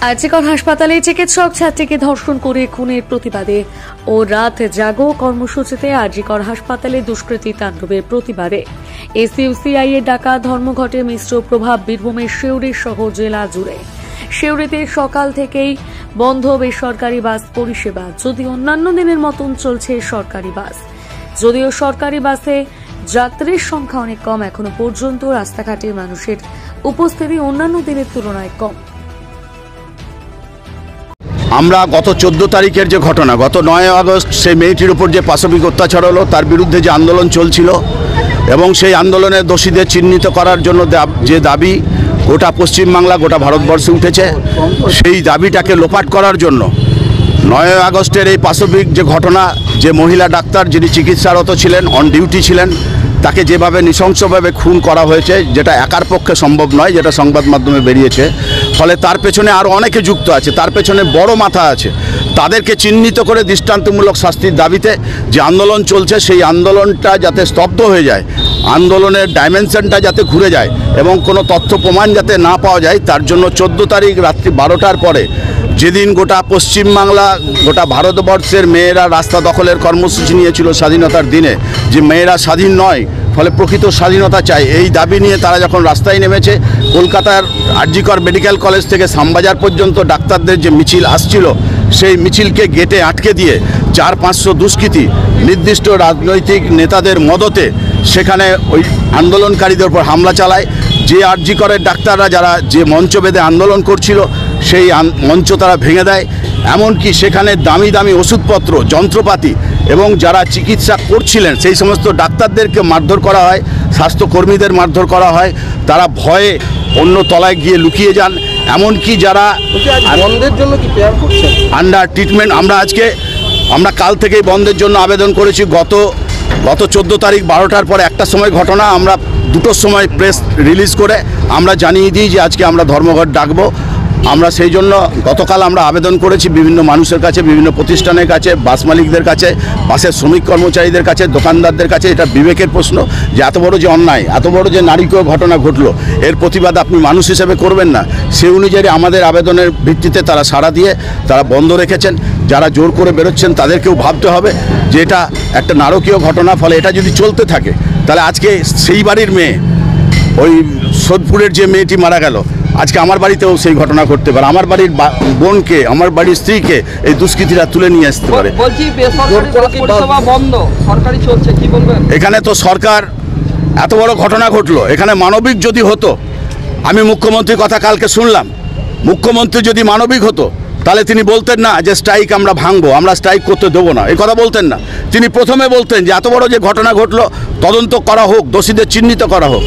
আরজিকর হাসপাতালে চিকিৎসক ছাত্রীকে ধর্ষণ করে খুনের প্রতিবাদে ও রাত জাগো কর্মসূচিতে আরজিকর হাসপাতালে দুষ্কৃতী তাণ্ডবের প্রতিবাদে এসইউসিআই এর ডাকা ধর্মঘটে মিশ্র প্রভাব বীরভূমের সিউড়ি সহ জেলা জুড়ে। সিউড়িতে সকাল থেকেই বন্ধ বেসরকারি বাস পরিষেবা, যদি অন্যান্য দিনের মতন চলছে সরকারি বাস। যদিও সরকারি বাসে যাত্রীর সংখ্যা অনেক কম, এখনো পর্যন্ত রাস্তাঘাটে মানুষের উপস্থিতি অন্যান্য দিনের তুলনায় কম। আমরা গত 14 তারিখের যে ঘটনা, গত 9 আগস্ট সেই মেয়েটির উপর যে পাশবিক অত্যাচার হলো, তার বিরুদ্ধে যে আন্দোলন চলছিল এবং সেই আন্দোলনের দোষীদের চিহ্নিত করার জন্য যে দাবি গোটা পশ্চিমবাংলা, গোটা ভারতবর্ষে উঠেছে, সেই দাবিটাকে লোপাট করার জন্য 9 আগস্টের এই পাশবিক যে ঘটনা, যে মহিলা ডাক্তার যিনি চিকিৎসারত ছিলেন, অন ডিউটি ছিলেন, তাকে যেভাবে নৃশংসভাবে খুন করা হয়েছে, যেটা একার পক্ষে সম্ভব নয়, যেটা সংবাদ মাধ্যমে বেরিয়েছে, ফলে তার পেছনে আরও অনেকে যুক্ত আছে, তার পেছনে বড় মাথা আছে। তাদেরকে চিহ্নিত করে দৃষ্টান্তমূলক শাস্তির দাবিতে যে আন্দোলন চলছে, সেই আন্দোলনটা যাতে স্তব্ধ হয়ে যায়, আন্দোলনের ডাইমেনশনটা যাতে ঘুরে যায় এবং কোনো তথ্য প্রমাণ যাতে না পাওয়া যায়, তার জন্য 14 তারিখ রাত্রি 12টার পরে, যেদিন গোটা পশ্চিমবাংলা, গোটা ভারতবর্ষের মেয়েরা রাস্তা দখলের কর্মসূচি নিয়েছিল স্বাধীনতার দিনে, যে মেয়েরা স্বাধীন নয়, ফলে প্রকৃত স্বাধীনতা চাই, এই দাবি নিয়ে তারা যখন রাস্তায় নেমেছে, কলকাতার আরজিকর মেডিকেল কলেজ থেকে শ্যামবাজার পর্যন্ত ডাক্তারদের যে মিছিল আসছিল, সেই মিছিলকে গেটে আটকে দিয়ে 400-500 দুষ্কৃতী নির্দিষ্ট রাজনৈতিক নেতাদের মদতে সেখানে ওই আন্দোলনকারীদের উপর হামলা চালায়। যে আরজিকরের ডাক্তাররা যারা যে মঞ্চ বেঁধে আন্দোলন করছিল, সেই মঞ্চ তারা ভেঙে দেয়। এমনকি সেখানে দামি দামি ওষুধপত্র, যন্ত্রপাতি এবং যারা চিকিৎসা করছিলেন সেই সমস্ত ডাক্তারদেরকে মারধর করা হয়, স্বাস্থ্যকর্মীদের মারধর করা হয়, তারা ভয়ে অন্য তলায় গিয়ে লুকিয়ে যান। এমনকি যারা বন্ধের জন্য কি প্রেয়ার করছেন, আন্ডার ট্রিটমেন্ট, আমরা কাল থেকেই বন্ধের জন্য আবেদন করেছি। গত 14 তারিখ 12টার পরে একটার সময় ঘটনা, আমরা 2টোর সময় প্রেস রিলিজ করে আমরা জানিয়ে দিই যে আজকে আমরা ধর্মঘট ডাকবো। আমরা সেই জন্য গতকাল আমরা আবেদন করেছি বিভিন্ন মানুষের কাছে, বিভিন্ন প্রতিষ্ঠানের কাছে, বাস মালিকদের কাছে, বাসের শ্রমিক কর্মচারীদের কাছে, দোকানদারদের কাছে। এটা বিবেকের প্রশ্ন যে এত বড় যে অন্যায়, এত বড় যে নারীকেও ঘটনা ঘটলো, এর প্রতিবাদ আপনি মানুষ হিসেবে করবেন না। সেই অনুযায়ী আমাদের আবেদনের ভিত্তিতে তারা সাড়া দিয়ে তারা বন্ধ রেখেছেন। যারা জোর করে বেরোচ্ছেন তাদেরকেও ভাবতে হবে যে এটা একটা নারকীয় ঘটনা, ফলে এটা যদি চলতে থাকে তাহলে আজকে সেই বাড়ির মেয়ে, ওই সোদপুরের যে মেয়েটি মারা গেল, আজকে আমার বাড়িতেও সেই ঘটনা ঘটতে পারে। আমার বাড়ির বোনকে, আমার বাড়ির স্ত্রীকে এই দুষ্কৃতীরা তুলে নিয়ে আসতে পারে। এখানে তো সরকার, এত বড় ঘটনা ঘটলো, এখানে মানবিক যদি হতো, আমি মুখ্যমন্ত্রীর কথা কালকে শুনলাম, মুখ্যমন্ত্রী যদি মানবিক হতো তাহলে তিনি বলতেন না যে স্ট্রাইক আমরা ভাঙবো, আমরা স্ট্রাইক করতে দেবো না, এই কথা বলতেন না। তিনি প্রথমে বলতেন যে এত বড় যে ঘটনা ঘটলো, তদন্ত করা হোক, দোষীদের চিহ্নিত করা হোক।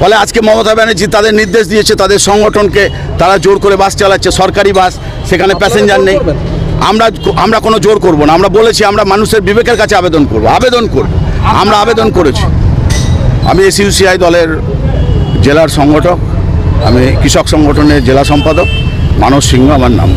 ফলে আজকে মমতা ব্যানার্জি তাদের নির্দেশ দিয়েছে, তাদের সংগঠনকে, তারা জোর করে বাস চালাচ্ছে, সরকারি বাস, সেখানে প্যাসেঞ্জার নেই। আমরা কোনো জোর করব না, আমরা বলেছি আমরা মানুষের বিবেকের কাছে আবেদন করব। আমরা আবেদন করেছি। আমি এসইউসিআই দলের জেলার সংগঠক, আমি কৃষক সংগঠনের জেলা সম্পাদক, মানস সিংহ আমার নাম।